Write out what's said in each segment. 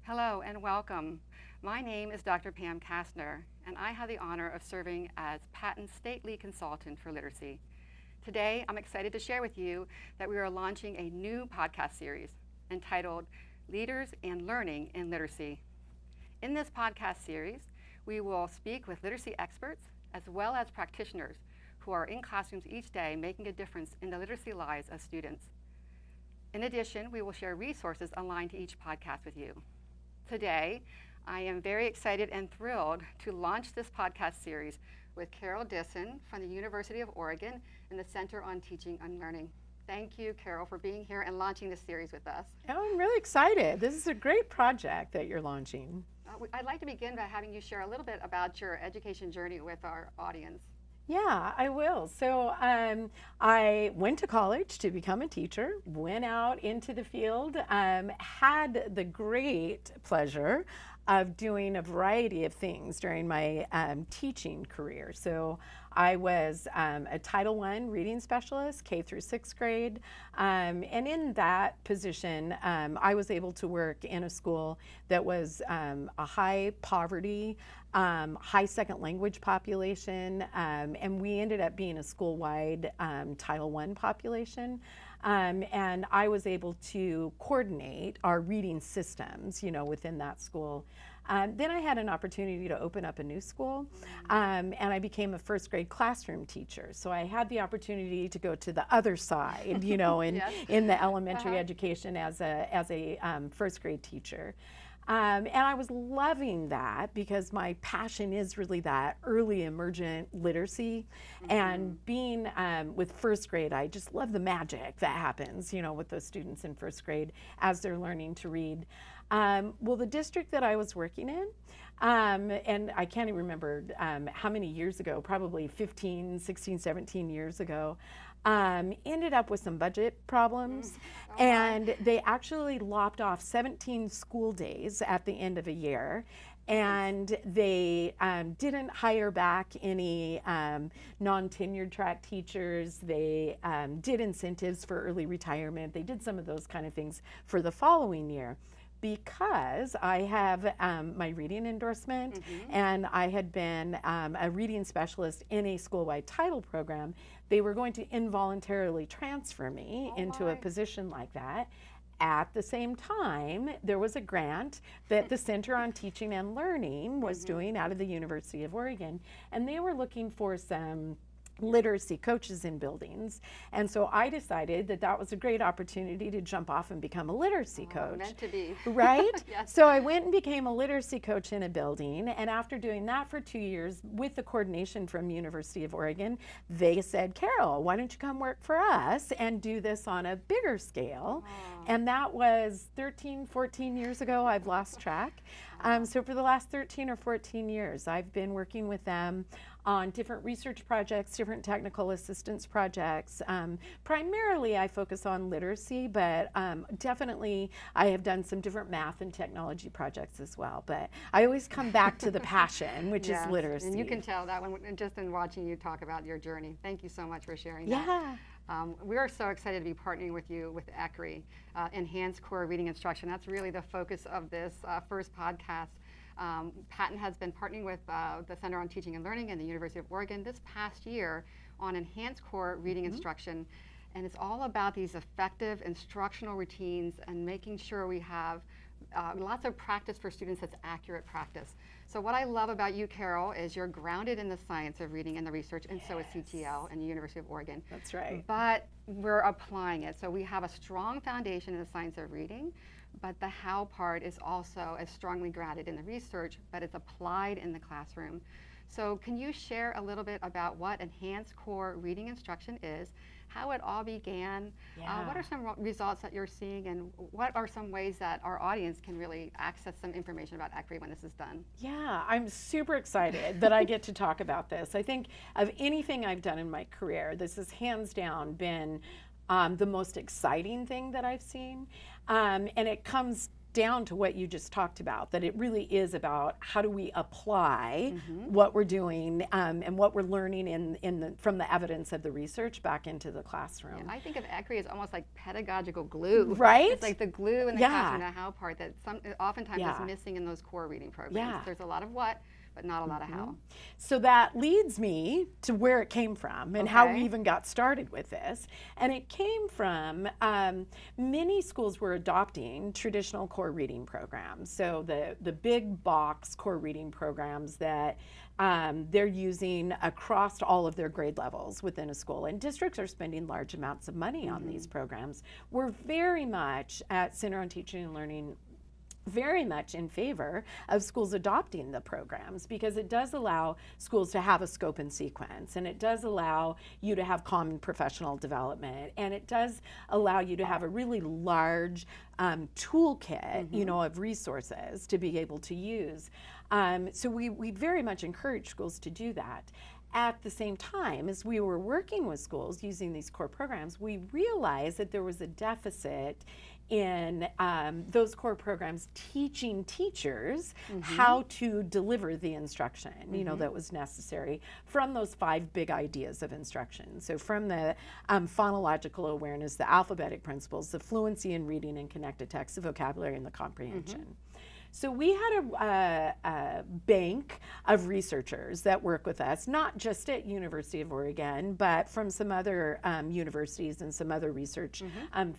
Hello and welcome. My name is Dr. Pam Kastner, and I have the honor of serving as Patent State Lead Consultant for Literacy. Today, I'm excited to share with you that we are launching a new podcast series entitled Leaders and Learning in Literacy. In this podcast series, we will speak with literacy experts as well as practitioners who are in classrooms each day making a difference in the literacy lives of students. In addition, we will share resources aligned to each podcast with you. Today, I am very excited and thrilled to launch this podcast series with Carol Dissen from the University of Oregon and the Center on Teaching and Learning. Thank you, Carol, for being here and launching this series with us. Oh, I'm really excited. This is a great project that you're launching. I'd like to begin by having you share a little bit about your education journey with our audience. Yeah, I will. So I went to college to become a teacher, went out into the field, had the great pleasure of doing a variety of things during my teaching career. So I was a Title I reading specialist, K through 6th grade, and in that position, I was able to work in a school that was a high poverty, high second language population, and we ended up being a school-wide Title I population. And I was able to coordinate our reading systems, within that school. Then I had an opportunity to open up a new school, and I became a first grade classroom teacher. So I had the opportunity to go to the other side, Yes. in the elementary education as a first grade teacher. And I was loving that because my passion is really that early emergent literacy. And being with first grade, I just love the magic that happens, with those students in first grade as they're learning to read. Well, the district that I was working in, and I can't even remember how many years ago, probably 15, 16, 17 years ago, ended up with some budget problems, and they actually lopped off 17 school days at the end of a year, and they didn't hire back any non-tenured track teachers. They did incentives for early retirement. They did some of those kind of things for the following year. Because I have my reading endorsement, and I had been a reading specialist in a school-wide title program, they were going to involuntarily transfer me into a position like that. At the same time, there was a grant that the Center on Teaching and Learning was doing out of the University of Oregon, and they were looking for some literacy coaches in buildings, and so I decided that that was a great opportunity to jump off and become a literacy coach. Meant to be. Right? Yes. So I went and became a literacy coach in a building, and after doing that for 2 years with the coordination from University of Oregon, they said, Carol, why don't you come work for us and do this on a bigger scale? And that was 13, 14 years ago. I've lost track. So for the last 13 or 14 years, I've been working with them on different research projects, different technical assistance projects. Primarily, I focus on literacy, but definitely I have done some different math and technology projects as well. But I always come back to the passion, which is literacy. And you can tell that one just in watching you talk about your journey. Thank you so much for sharing that. Yeah. We are so excited to be partnering with you with ECRI, Enhanced Core Reading Instruction. That's really the focus of this first podcast. Patent has been partnering with the Center on Teaching and Learning and the University of Oregon this past year on Enhanced Core Reading Instruction. And it's all about these effective instructional routines and making sure we have lots of practice for students that's accurate practice. So what I love about you, Carol, is you're grounded in the science of reading and the research, and so is CTL and the University of Oregon. That's right. But we're applying it. So we have a strong foundation in the science of reading, but the how part is also as strongly grounded in the research, but it's applied in the classroom. So can you share a little bit about what Enhanced Core Reading Instruction is, how it all began, what are some results that you're seeing, and what are some ways that our audience can really access some information about ECRI when this is done? Yeah, I'm super excited that I get to talk about this. I think of anything I've done in my career, this has hands down been the most exciting thing that I've seen. And it comes down to what you just talked about, that it really is about how do we apply what we're doing and what we're learning from the evidence of the research back into the classroom. Yeah, I think of ECRI as almost like pedagogical glue. Right? It's like the glue in the classroom, the how part that oftentimes is missing in those core reading programs. Yeah. There's a lot of what, but not a lot of how. So that leads me to where it came from and how we even got started with this. And it came from many schools were adopting traditional core reading programs. So the big box core reading programs that they're using across all of their grade levels within a school. And districts are spending large amounts of money on these programs. We're very much at Center on Teaching and Learning very much in favor of schools adopting the programs, because it does allow schools to have a scope and sequence, and it does allow you to have common professional development, and it does allow you to have a really large toolkit, you know, of resources to be able to use. So we very much encourage schools to do that. At the same time, as we were working with schools using these core programs, we realized that there was a deficit in those core programs teaching teachers how to deliver the instruction, you know, that was necessary from those 5 big ideas of instruction. So from the phonological awareness, the alphabetic principles, the fluency in reading and connected text, the vocabulary, and the comprehension. So we had a bank of researchers that work with us, not just at University of Oregon, but from some other universities and some other research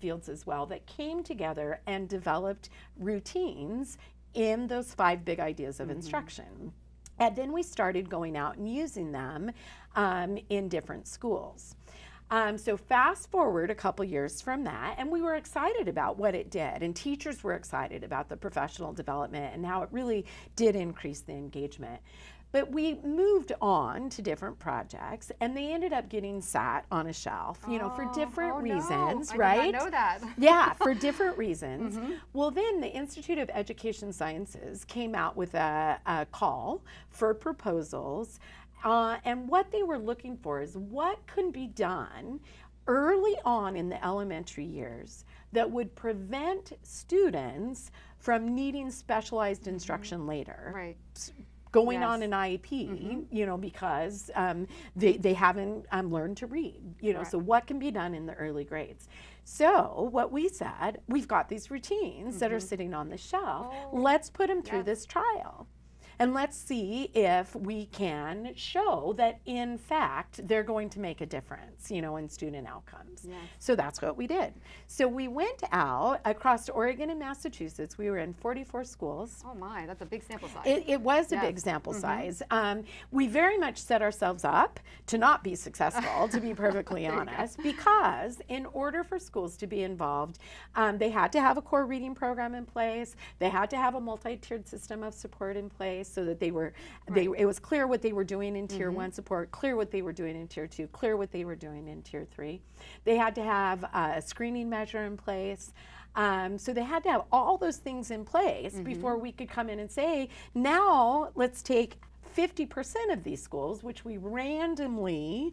fields as well, that came together and developed routines in those 5 big ideas of instruction. And then we started going out and using them in different schools. So fast forward a couple years from that, and we were excited about what it did, and teachers were excited about the professional development and how it really did increase the engagement. But we moved on to different projects, and they ended up getting sat on a shelf, you know, for different reasons, right? I did not know that. Yeah, for different reasons. Well, then the Institute of Education Sciences came out with a call for proposals. And what they were looking for is what could be done early on in the elementary years that would prevent students from needing specialized instruction later. Right. Going on an IEP, you know, because they haven't learned to read, you know, so what can be done in the early grades? So what we said, we've got these routines that are sitting on the shelf, let's put them through this trial. And let's see if we can show that, in fact, they're going to make a difference, you know, in student outcomes. Yes. So that's what we did. So we went out across Oregon and Massachusetts. We were in 44 schools. Oh my, that's a big sample size. It was a big sample size. We very much set ourselves up to not be successful, to be perfectly honest, because in order for schools to be involved, they had to have a core reading program in place. They had to have a multi-tiered system of support in place, so that it was clear what they were doing in Tier 1 support, clear what they were doing in Tier 2, clear what they were doing in Tier 3. They had to have a screening measure in place. So they had to have all those things in place before we could come in and say, now let's take 50% of these schools, which we randomly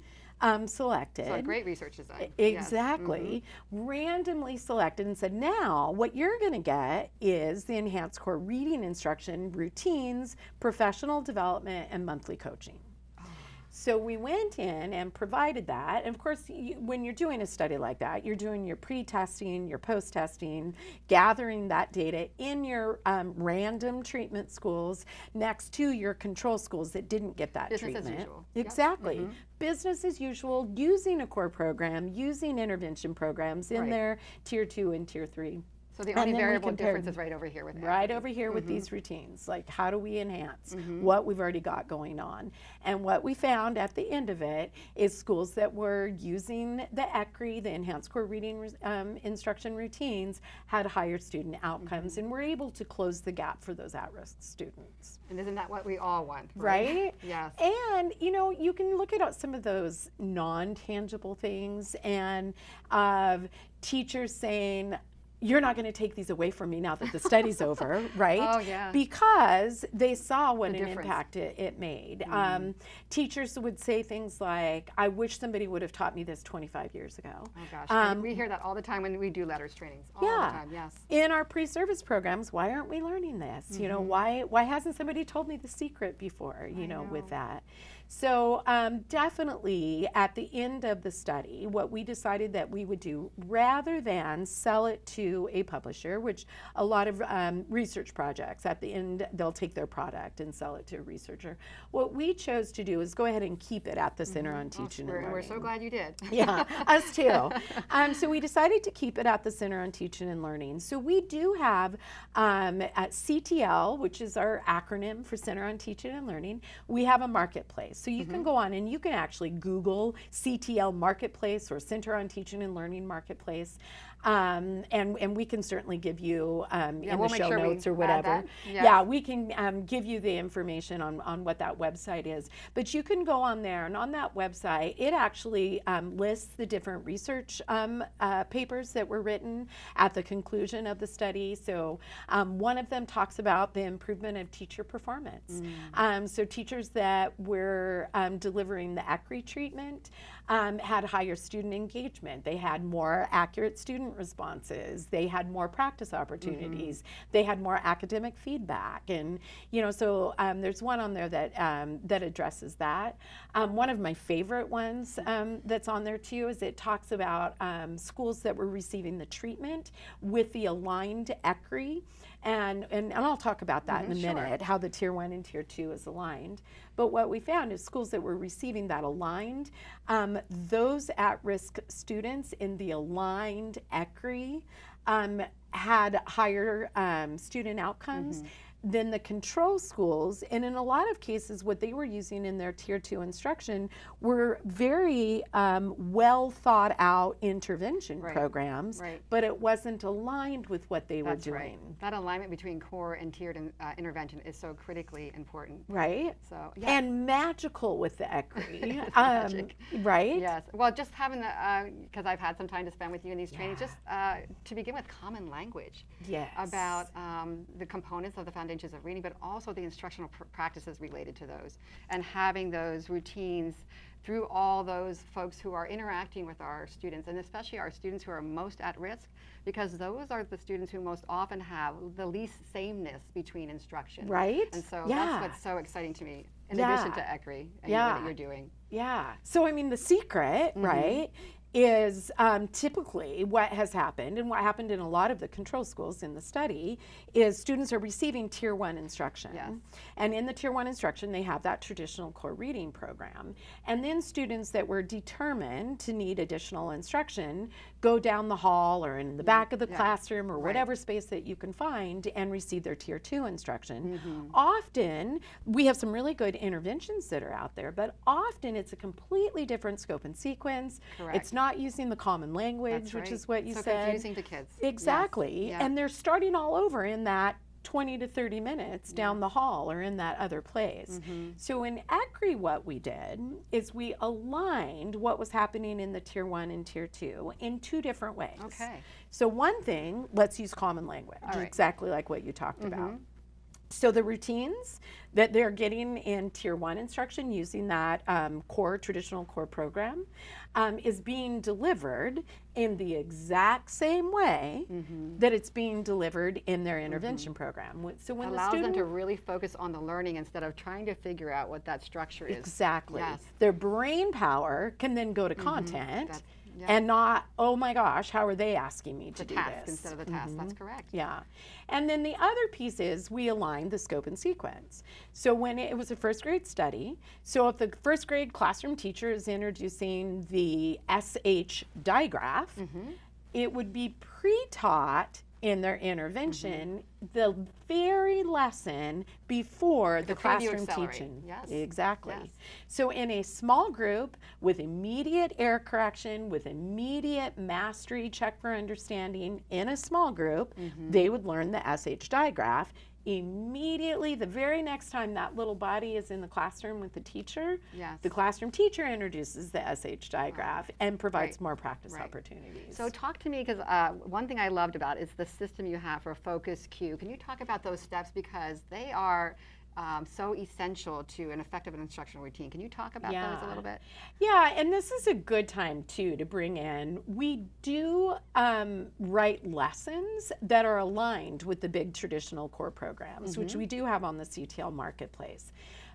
selected. So great research design. Exactly. Randomly selected and said, now what you're going to get is the enhanced core reading instruction, routines, professional development, and monthly coaching. So we went in and provided that. And of course, when you're doing a study like that, you're doing your pre-testing, your post-testing, gathering that data in your random treatment schools next to your control schools that didn't get that treatment. Business as usual. Exactly. Business as usual, using a core program, using intervention programs in their Tier 2 and Tier 3. So the only variable difference is right over here with right over here with these routines. Like, how do we enhance what we've already got going on? And what we found at the end of it is schools that were using the ECRI, the Enhanced Core Reading Instruction routines, had higher student outcomes and were able to close the gap for those at-risk students. And isn't that what we all want? Right? Yes. And, you know, you can look at some of those non-tangible things and teachers saying, you're not going to take these away from me now that the study's over, right? Oh, yeah. Because they saw what The an difference. impact it made. Teachers would say things like, I wish somebody would have taught me this 25 years ago. Oh gosh, we hear that all the time when we do letters trainings. All the time, yes. In our pre-service programs, why aren't we learning this? You know, why hasn't somebody told me the secret before, you know, with that? So definitely at the end of the study, what we decided that we would do, rather than sell it to a publisher, which a lot of research projects, at the end, they'll take their product and sell it to a researcher. What we chose to do is go ahead and keep it at the Center on Teaching and Learning. We're so glad you did. Yeah, us too. So we decided to keep it at the Center on Teaching and Learning. So we do have at CTL, which is our acronym for Center on Teaching and Learning, we have a marketplace. So you can go on and you can actually Google CTL Marketplace or Center on Teaching and Learning Marketplace. And we can certainly give you in we'll the make show sure notes we or add whatever. that. Yes. Yeah, we can give you the information on what that website is. But you can go on there, and on that website, it actually lists the different research papers that were written at the conclusion of the study. So one of them talks about the improvement of teacher performance. So teachers that were delivering the ECRI treatment had higher student engagement. They had more accurate student responses. They had more practice opportunities. They had more academic feedback. And, you know, so there's one on there that, that addresses that. One of my favorite ones that's on there too is it talks about schools that were receiving the treatment with the aligned ECRI. And I'll talk about that in a minute, how the Tier 1 and Tier 2 is aligned. But what we found is schools that were receiving that aligned, those at-risk students in the aligned ECRI had higher student outcomes than the control schools. And in a lot of cases, what they were using in their Tier 2 instruction were very well thought out intervention programs, but it wasn't aligned with what they were doing. Right. That alignment between core and tiered intervention is so critically important. Right. So, and magical with the ECRI. Magic. Right? Yes. Well, just having the, because I've had some time to spend with you in these trainings, just to begin with common language about the components of the foundations of reading, but also the instructional practices related to those, and having those routines through all those folks who are interacting with our students, and especially our students who are most at risk, because those are the students who most often have the least sameness between instruction. Right. And so that's what's so exciting to me, in addition to ECRI and what you're doing. Yeah. So I mean, the secret, right, is typically what has happened, and what happened in a lot of the control schools in the study, is students are receiving Tier 1 instruction. And in the Tier 1 instruction, they have that traditional core reading program. And then students that were determined to need additional instruction go down the hall or in the back of the classroom or whatever space that you can find and receive their Tier 2 instruction. Often, we have some really good interventions that are out there, but often it's a completely different scope and sequence. It's not using the common language, which is what you said. So confusing to kids. Exactly. And they're starting all over in that 20 to 30 minutes down the hall or in that other place. So in ECRI, what we did is we aligned what was happening in the Tier 1 and Tier 2 in two different ways. So one thing, let's use common language, exactly like what you talked about. So the routines that they're getting in Tier 1 instruction using that traditional core program is being delivered in the exact same way that it's being delivered in their intervention program. So when allows them to really focus on the learning instead of trying to figure out what that structure is. Exactly. Their brain power can then go to content and not, oh my gosh, how are they asking me to do this? Instead of the task. That's correct. Yeah. And then the other piece is we aligned the scope and sequence. So when it was a first grade study, so if the first grade classroom teacher is introducing the SH digraph, it would be pre-taught in their intervention the very lesson before the classroom teaching. Exactly. So in a small group with immediate error correction, with immediate mastery check for understanding in a small group, they would learn the SH digraph immediately, the very next time that little body is in the classroom with the teacher, Yes. the classroom teacher introduces the SH digraph and provides Right. more practice Right. opportunities. So talk to me, because one thing I loved about is the system you have for focus cue. Can you talk about those steps, because they are so essential to an effective instructional routine. Can you talk about those a little bit? Yeah, and this is a good time too to bring in, we do write lessons that are aligned with the big traditional core programs, which we do have on the CTL Marketplace.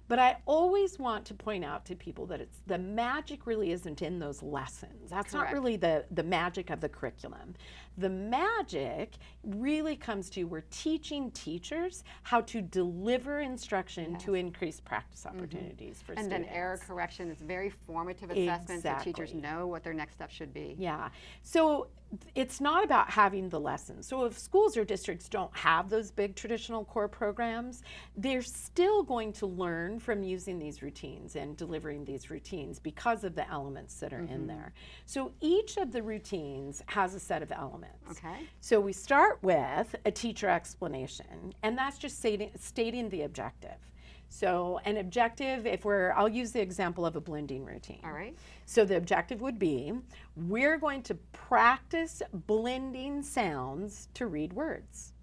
But I always want to point out to people that it's the magic really isn't in those lessons. That's Correct. not really the magic of the curriculum. The magic really comes to we're teaching teachers how to deliver instruction to increase practice opportunities for And students. then error correction is very formative assessments so teachers Exactly. know what their next step should be. Yeah. So it's not about having the lessons. So if schools or districts don't have those big traditional core programs, they're still going to learn from using these routines and delivering these routines because of the elements that are in there. So each of the routines has a set of elements. Okay. So we start with a teacher explanation, and that's just stating the objective. So an objective, I'll use the example of a blending routine. All right. So the objective would be, we're going to practice blending sounds to read words.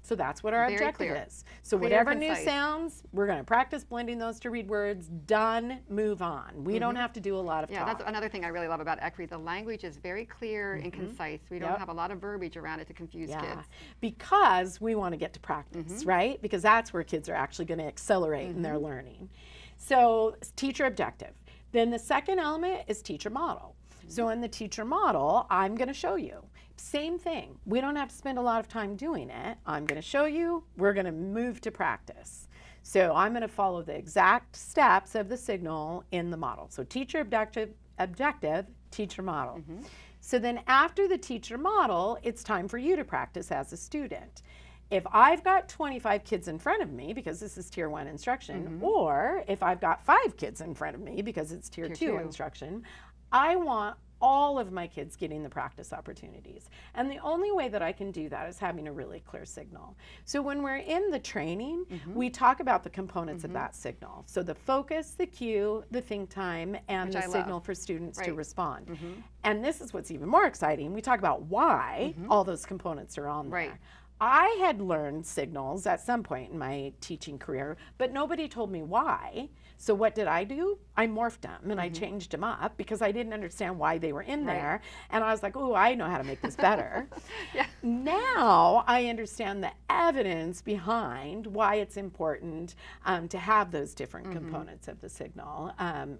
So that's what our Very objective clear. is. So Clear, whatever new concise. sounds, we're going to practice blending those to read words. Done, move on. We don't have to do a lot of Yeah, talk. that's another thing I really love about ECRI. The language is very clear and concise. We don't Yep. have a lot of verbiage around it to confuse kids. Because we want to get to practice, right? Because that's where kids are actually going to accelerate in their learning. So teacher objective. Then the second element is teacher model. So in the teacher model, I'm going to show you. Same thing. We don't have to spend a lot of time doing it. I'm going to show you. We're going to move to practice. So I'm going to follow the exact steps of the signal in the model. So teacher objective, teacher model. So then after the teacher model, it's time for you to practice as a student. If I've got 25 kids in front of me, because this is tier 1 instruction, or if I've got 5 kids in front of me, because it's tier 2 instruction, I want all of my kids getting the practice opportunities. And the only way that I can do that is having a really clear signal. So when we're in the training, we talk about the components of that signal. So the focus, the cue, the think time, and Which the I signal love. for students to Right. respond. And this is what's even more exciting. We talk about why all those components are on Right. there. I had learned signals at some point in my teaching career, but nobody told me why. So what did I do? I morphed them and I changed them up because I didn't understand why they were in there. And I was like, oh, I know how to make this better. Now I understand the evidence behind why it's important to have those different components of the signal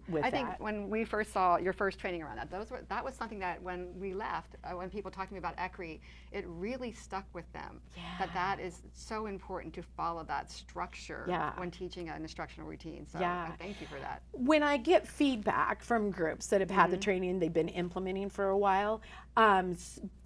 with I that. think when we first saw your first training around that, that was something that when we left, when people talked to me about ECRI, it really stuck with them. That is so important to follow that structure when teaching an instructional routine. So I thank you for that. When I get feedback from groups that have had the training they've been implementing for a while,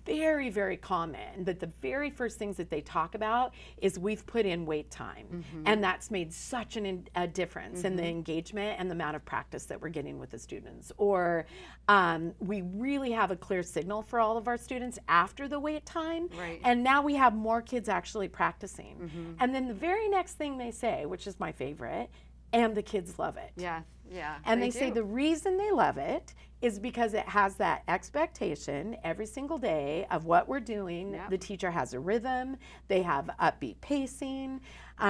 very, very common that the very first things that they talk about is we've put in wait time. And that's made such a difference in the engagement and the amount of practice that we're getting with the students. Or we really have a clear signal for all of our students after the wait time. Right. And now we have more kids actually practicing. And then the very next thing they say, which is my favorite, and the kids love it. Yes, yeah. And they say the reason they love it is because it has that expectation every single day of what we're doing. The teacher has a rhythm. They have upbeat pacing.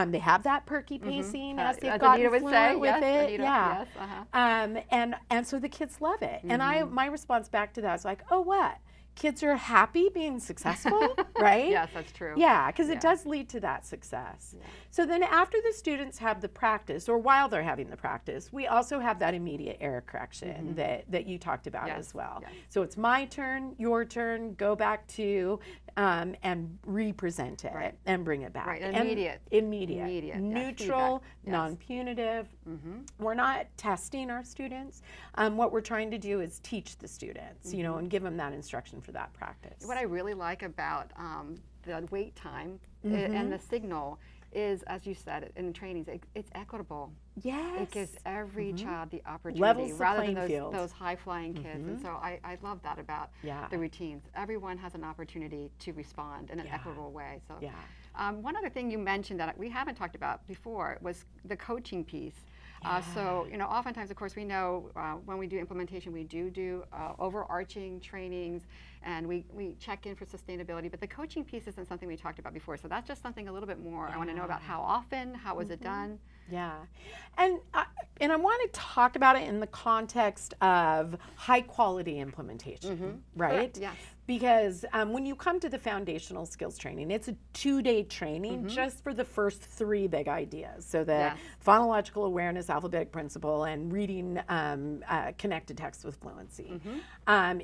They have that perky pacing as they've gotten fluent with it. Anita, Yeah. yes, And so the kids love it. And my response back to that is like, oh, what? Kids are happy being successful, right? Yes, that's true. Yeah, because it does lead to that success. So then after the students have the practice, or while they're having the practice, we also have that immediate error correction that you talked about as well. So it's my turn, your turn, go back to and represent it and bring it back. Right, And immediate. Neutral, Yes. non-punitive. We're not testing our students. What we're trying to do is teach the students, you know, and give them that instruction for that practice. What I really like about the wait time and the signal is, as you said, in trainings, it's equitable. Yes. It gives every child the opportunity, Levels the rather than playing field. those high-flying kids. And so I love that about the routines. Everyone has an opportunity to respond in an equitable way. So, one other thing you mentioned that we haven't talked about before was the coaching piece. So, you know, oftentimes, of course, we know when we do implementation, we do overarching trainings, and we check in for sustainability, but the coaching piece isn't something we talked about before. So that's just something a little bit more. I want to know about how often, how was it done? Yeah, and I want to talk about it in the context of high quality implementation, right? Correct. Yes. Because when you come to the foundational skills training, it's a 2-day training just for the first 3 big ideas. So the phonological awareness, alphabetic principle, and reading connected text with fluency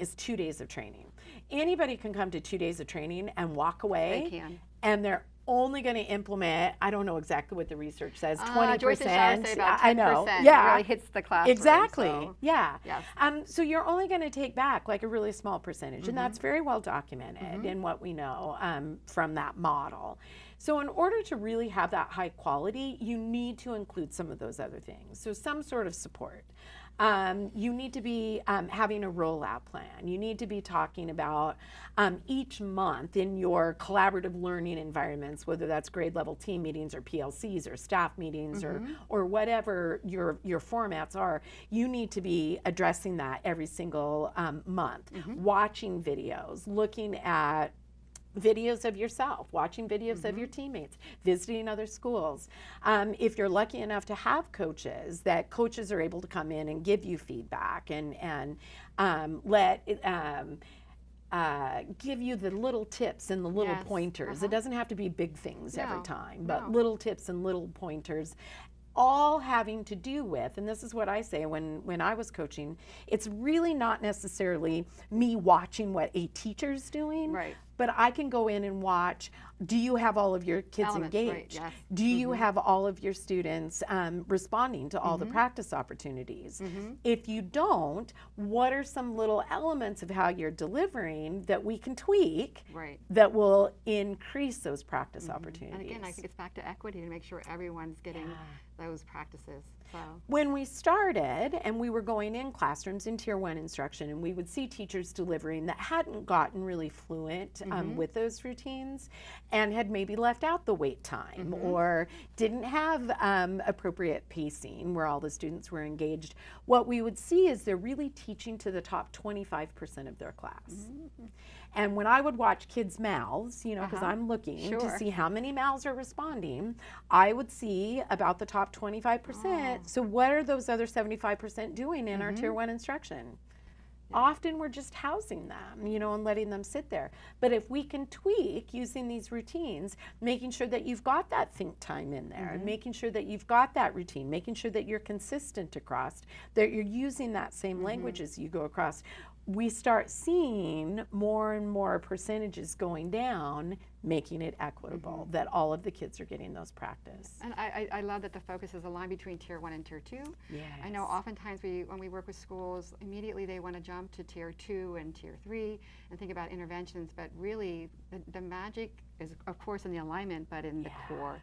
is 2 days of training. Anybody can come to 2 days of training and walk away. They can. And they're only going to implement, I don't know exactly what the research says, 20%. Joyce and Shara say about 10%. I know. Yeah. It really hits the classroom. Exactly. So. Yeah. Yes. So you're only going to take back like a really small percentage, and that's very well documented in what we know from that model. So in order to really have that high quality, you need to include some of those other things. So some sort of support. You need to be having a rollout plan. You need to be talking about each month in your collaborative learning environments, whether that's grade level team meetings or PLCs or staff meetings or whatever your formats are, you need to be addressing that every single month. Watching videos, looking at videos of yourself, watching videos of your teammates, visiting other schools. If you're lucky enough to have coaches, that coaches are able to come in and give you feedback and give you the little tips and the little pointers. It doesn't have to be big things every time, but little tips and little pointers, all having to do with, and this is what I say when I was coaching, it's really not necessarily me watching what a teacher's doing, but I can go in and watch, do you have all of your kids engaged? Do you have all of your students responding to all the practice opportunities? If you don't, what are some little elements of how you're delivering that we can tweak that will increase those practice opportunities? And again, I think it's back to equity to make sure everyone's getting those practices. So. When we started and we were going in classrooms in Tier 1 instruction, and we would see teachers delivering that hadn't gotten really fluent with those routines and had maybe left out the wait time or didn't have appropriate pacing where all the students were engaged, what we would see is they're really teaching to the top 25% of their class. And when I would watch kids' mouths, you know, because I'm looking to see how many mouths are responding, I would see about the top 25%. So what are those other 75% doing in our Tier 1 instruction? Often we're just housing them, you know, and letting them sit there. But if we can tweak using these routines, making sure that you've got that think time in there, and making sure that you've got that routine, making sure that you're consistent across, that you're using that same language as you go across, we start seeing more and more percentages going down, making it equitable, that all of the kids are getting those practice. And I love that the focus is aligned between Tier 1 and Tier 2. Yes. I know oftentimes when we work with schools, immediately they want to jump to Tier 2 and Tier 3 and think about interventions, but really the magic is, of course, in the alignment, but in the core,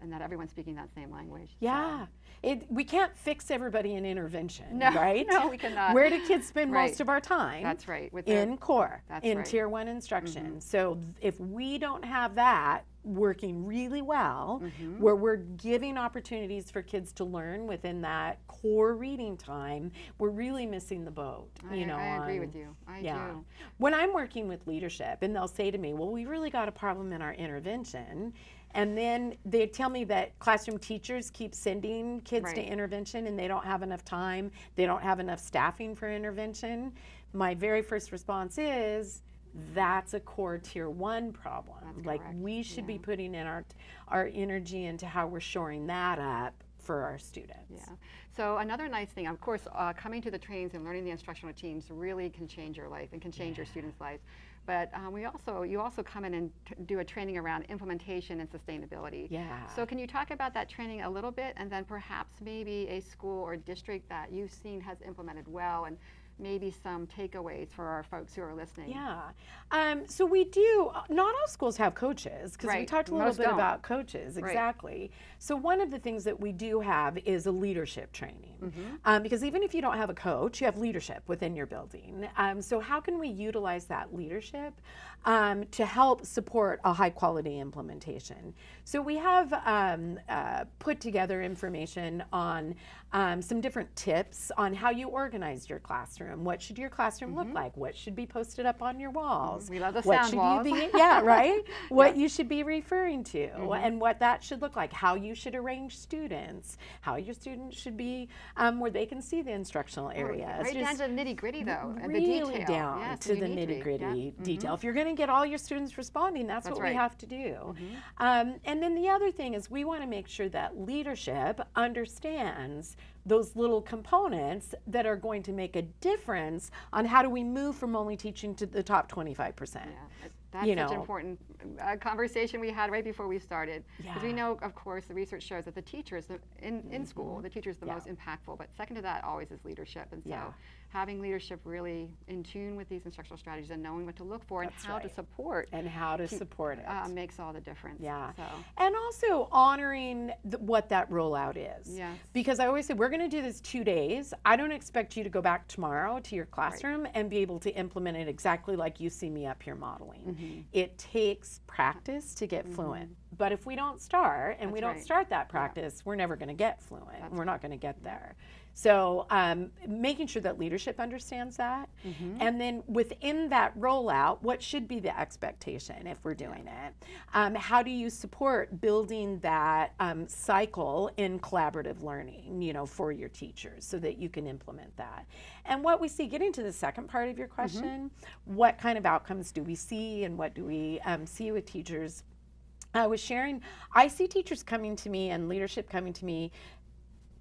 and that everyone's speaking that same language. Yeah. So. We can't fix everybody in intervention, no, right? No, we cannot. Where do kids spend most of our time? That's right. In core, in Tier 1 instruction. So if we don't have that working really well, where we're giving opportunities for kids to learn within that core reading time, we're really missing the boat. I agree with you. I do. When I'm working with leadership and they'll say to me, well, we really got a problem in our intervention, and then they tell me that classroom teachers keep sending kids to intervention and they don't have enough time, they don't have enough staffing for intervention, my very first response is, that's a core Tier 1 problem. Like we should be putting in our energy into how we're shoring that up for our students. Yeah. So another nice thing, of course, coming to the trainings and learning the instructional routines really can change your life and can change your students' lives. But you also come in and do a training around implementation and sustainability. Yeah. So can you talk about that training a little bit, and then perhaps maybe a school or district that you've seen has implemented well, and maybe some takeaways for our folks who are listening? Yeah. So we do, not all schools have coaches, because we Right. talked a little Most bit don't. about coaches. Right. Exactly. So one of the things that we do have is a leadership training. Because even if you don't have a coach, you have leadership within your building. So how can we utilize that leadership to help support a high quality implementation? So we have put together information on some different tips on how you organize your classroom. What should your classroom look like? What should be posted up on your walls? We love the What sound should walls. you be, yeah, right? What you should be referring to and what that should look like, how you should arrange students, how your students should be where they can see the instructional areas. Right down to the nitty gritty though, and the Really detail. down Yes, to you the need to be. nitty gritty Yeah. detail. If you're going to get all your students responding, that's what we right. have to do. And then the other thing is we want to make sure that leadership understands those little components that are going to make a difference on how do we move from only teaching to the top 25%. Yeah, that's such an important conversation we had right before we started. Because we know, of course, the research shows that the teachers in school, the teacher is the most impactful. But second to that always is leadership. And so having leadership really in tune with these instructional strategies and knowing what to look for and how to support. And how to support it. Makes all the difference. Yeah. So. And also honoring what that rollout is. Yes. Because I always say, we're going to do this 2 days. I don't expect you to go back tomorrow to your classroom and be able to implement it exactly like you see me up here modeling. It takes practice to get fluent. But if we don't start, and we don't start that practice, we're never going to get fluent. And we're not going to get there. So making sure that leadership understands that. And then within that rollout, what should be the expectation if we're doing it? How do you support building that cycle in collaborative learning, you know, for your teachers so that you can implement that? And what we see, getting to the second part of your question, what kind of outcomes do we see and what do we see with teachers? I was sharing, I see teachers coming to me and leadership coming to me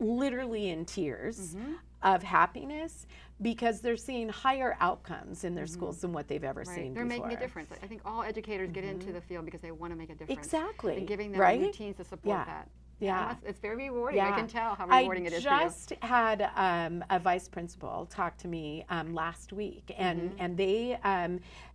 literally in tears of happiness because they're seeing higher outcomes in their schools than what they've ever seen They're before. making a difference. I think all educators get into the field because they want to make a difference. Exactly. And giving them routines to support that. Yeah. It's very rewarding. I can tell how rewarding it is for you. I just had a vice principal talk to me last week, and they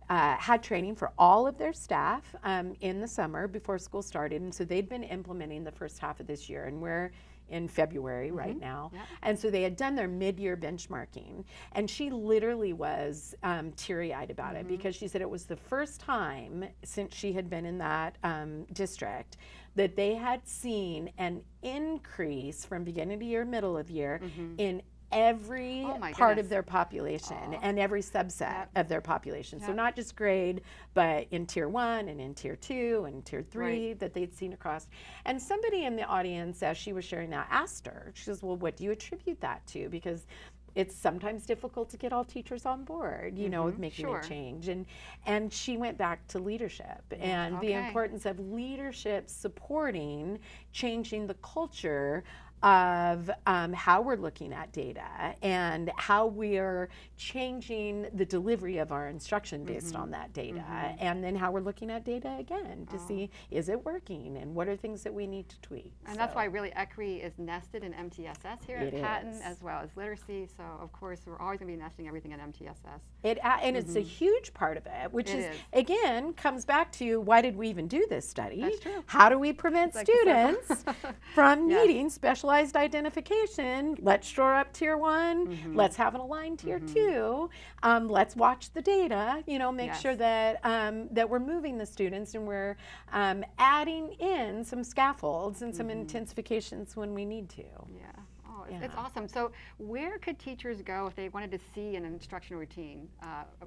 had training for all of their staff in the summer before school started, and so they'd been implementing the first half of this year, and we're in February right now. And so they had done their mid-year benchmarking, and she literally was teary-eyed about it because she said it was the first time since she had been in that district that they had seen an increase from beginning of year, middle of year in every part of their population and every subset of their population. So not just grade, but in tier 1 and in tier 2 and tier 3 that they'd seen across. And somebody in the audience, as she was sharing that, asked her, she says, well, what do you attribute that to? Because it's sometimes difficult to get all teachers on board, you know, with making a change. And she went back to leadership and the importance of leadership supporting changing the culture of how we're looking at data and how we're changing the delivery of our instruction based on that data, and then how we're looking at data again to see, is it working and what are things that we need to tweak. And that's why really ECRI is nested in MTSS here at Patton, as well as literacy. So of course we're always going to be nesting everything at MTSS. And it's a huge part of it, which is again comes back to why did we even do this study? That's true. How do we prevent students from needing specialized identification? Let's shore up tier 1. Let's have an aligned tier 2. Let's watch the data. You know, make sure that that we're moving the students and we're adding in some scaffolds and some intensifications when we need to. It's awesome. So where could teachers go if they wanted to see an instructional routine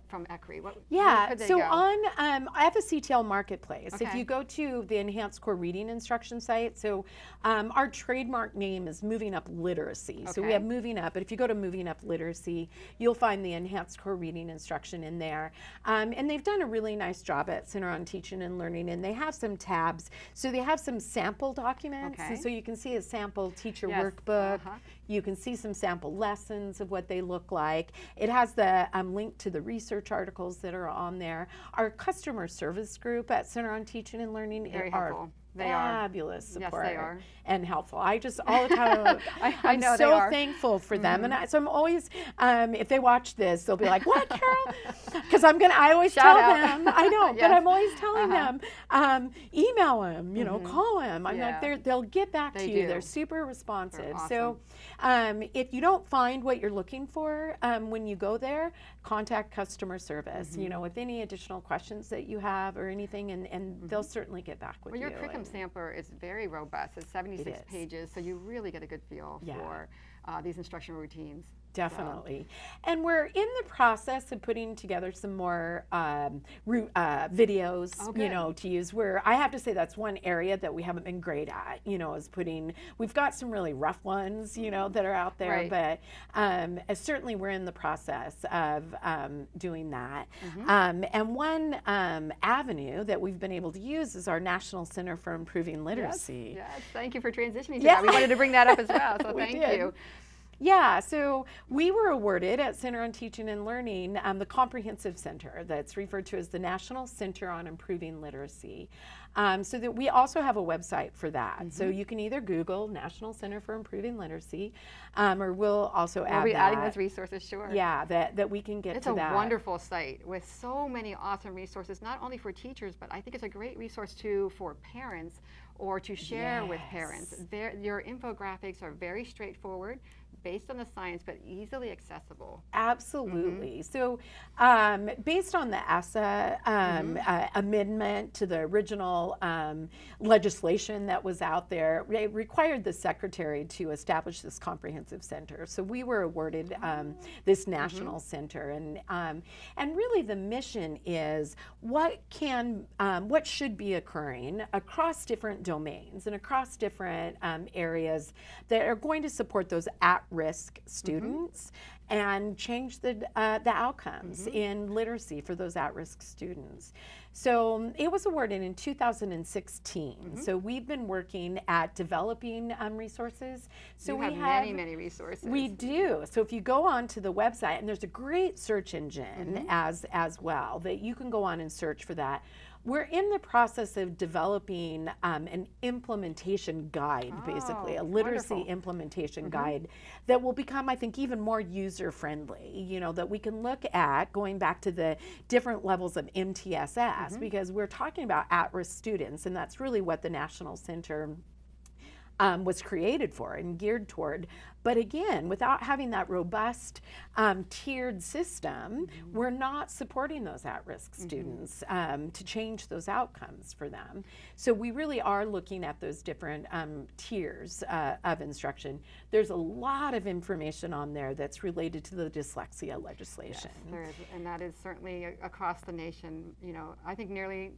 from ECRI? Where could they so go? I have a CTL Marketplace. If you go to the Enhanced Core Reading Instruction site, so our trademark name is Moving Up Literacy. So we have Moving Up, but if you go to Moving Up Literacy, you'll find the Enhanced Core Reading Instruction in there. And they've done a really nice job at Center on Teaching and Learning, and they have some tabs. So they have some sample documents, so you can see a sample teacher workbook. You can see some sample lessons of what they look like. It has the link to the research articles that are on there. Our customer service group at Center on Teaching and Learning Very are helpful. They fabulous Yes, support they are. and helpful. I just all the time I I'm know they so are. thankful for them, and so I'm always if they watch this, they'll be like, "What, Carol?" Because I always Shout tell out. them, I know, but Yes. I'm always telling them, email them, call them. I'm Yeah. like, they'll get back They to you. do. They're super responsive. They're awesome. So if you don't find what you're looking for when you go there, contact customer service. With any additional questions that you have or anything, and they'll certainly get back with Well, you. your curriculum sampler is very robust. It's 76 is. pages, so you really get a good feel for these instructional routines. Definitely. And we're in the process of putting together some more videos, to use. Where I have to say that's one area that we haven't been great at, is we've got some really rough ones, that are out there, Right. but certainly we're in the process of doing that. And one avenue that we've been able to use is our National Center for Improving Literacy. Yes, thank you for transitioning to that. We wanted to bring that up as well, so We thank did. you. Yeah, so we were awarded at Center on Teaching and Learning the Comprehensive Center that's referred to as the National Center on Improving Literacy. So that we also have a website for that. So you can either Google National Center for Improving Literacy, or we'll also add We'll be that. adding those resources, sure. Yeah, that we can get It's to a that. wonderful site with so many awesome resources, not only for teachers, but I think it's a great resource too for parents or to share with parents. Your infographics are very straightforward, based on the science, but easily accessible. Absolutely. So based on the ESSA amendment to the original legislation that was out there, it required the secretary to establish this comprehensive center. So we were awarded this national center, and really the mission is what should be occurring across different domains and across different areas that are going to support those at-risk students and change the outcomes in literacy for those at-risk students. So it was awarded in 2016. So we've been working at developing resources. So You have many resources. We do. So if you go on to the website, and there's a great search engine as well that you can go on and search for that. We're in the process of developing an implementation guide, basically, a literacy implementation guide that will become, I think, even more user-friendly, that we can look at going back to the different levels of MTSS, because we're talking about at-risk students, and that's really what the National Center was created for and geared toward. But again, without having that robust tiered system, we're not supporting those at-risk students to change those outcomes for them. So we really are looking at those different tiers of instruction. There's a lot of information on there that's related to the dyslexia legislation. Yes, there is, and that is certainly across the nation. I think nearly,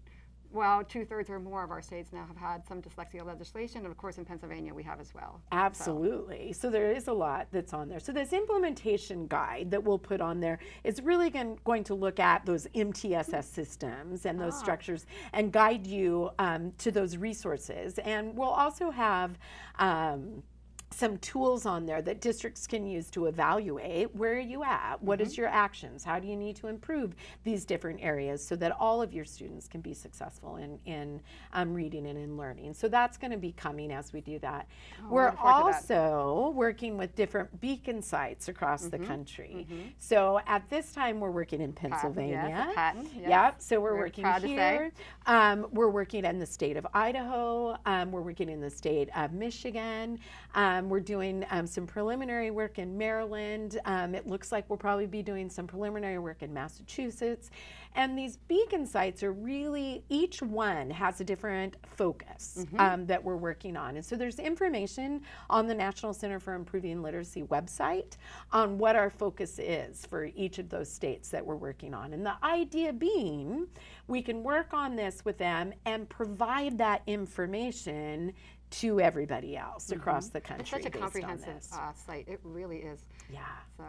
well, 2/3 or more of our states now have had some dyslexia legislation, and of course in Pennsylvania we have as well. Absolutely. So there is a lot that's on there. So this implementation guide that we'll put on there is really going to look at those MTSS systems and those structures and guide you to those resources. And we'll also have some tools on there that districts can use to evaluate where are you at, what is your actions, how do you need to improve these different areas so that all of your students can be successful in reading and in learning. So that's going to be coming as we do that. We're also working with different beacon sites across the country. So at this time we're working in Pennsylvania. Yes, Patton, yes. Yep, so we're working proud to here. We're working in the state of Idaho. We're working in the state of Michigan. We're doing some preliminary work in Maryland. It looks like we'll probably be doing some preliminary work in Massachusetts. And these beacon sites are really, each one has a different focus that we're working on. And so there's information on the National Center for Improving Literacy website on what our focus is for each of those states that we're working on. And the idea being, we can work on this with them and provide that information to everybody else across the country. It's such a based on comprehensive this. site. It really is. Yeah. So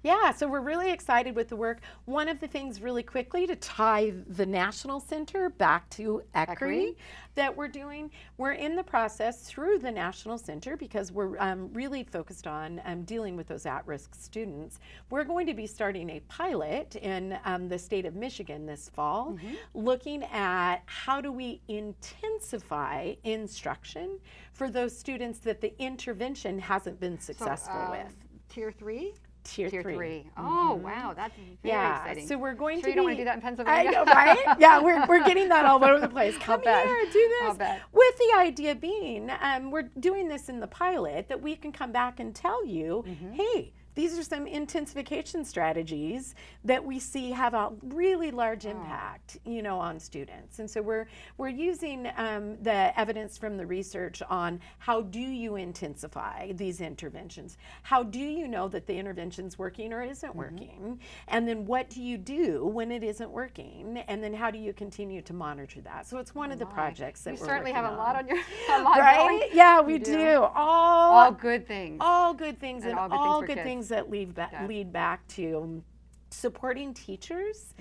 Yeah, so we're really excited with the work. One of the things really quickly to tie the National Center back to ECRI that we're doing, we're in the process through the National Center because we're really focused on dealing with those at-risk students. We're going to be starting a pilot in the state of Michigan this fall, looking at how do we intensify instruction for those students that the intervention hasn't been successful with. Tier 3? Tier 3. Oh, wow, that's very exciting. So we're going to you don't want to do that in Pennsylvania? I know, right? Yeah, we're getting that all over the place. Come here, do this. With the idea being, we're doing this in the pilot that we can come back and tell you, hey, these are some intensification strategies that we see have a really large impact, on students. And so we're using the evidence from the research on how do you intensify these interventions? How do you know that the intervention's working or isn't working? And then what do you do when it isn't working? And then how do you continue to monitor that? So it's one of the projects that we're certainly working have on. a lot on your going. Right? Yeah, we do. All good things. All good things and all good kids. things that lead back to supporting teachers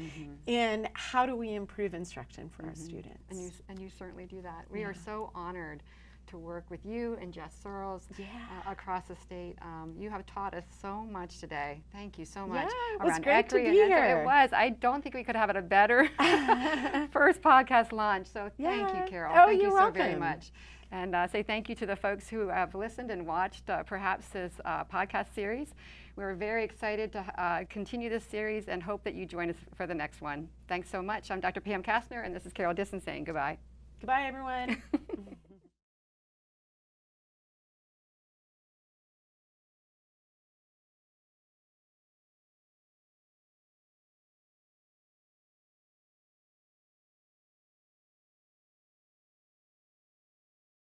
and how do we improve instruction for our students. And you certainly do that. We are so honored to work with you and Jess Searles across the state. You have taught us so much today. Thank you so much. Yeah, it was great to be ECRI here. It was. I don't think we could have had a better first podcast launch. So thank you, Carol. Oh, thank you you're so very welcome. much. And say thank you to the folks who have listened and watched perhaps this podcast series. We're very excited to continue this series and hope that you join us for the next one. Thanks so much. I'm Dr. Pam Kastner, and this is Carol Dissen saying goodbye. Goodbye, everyone.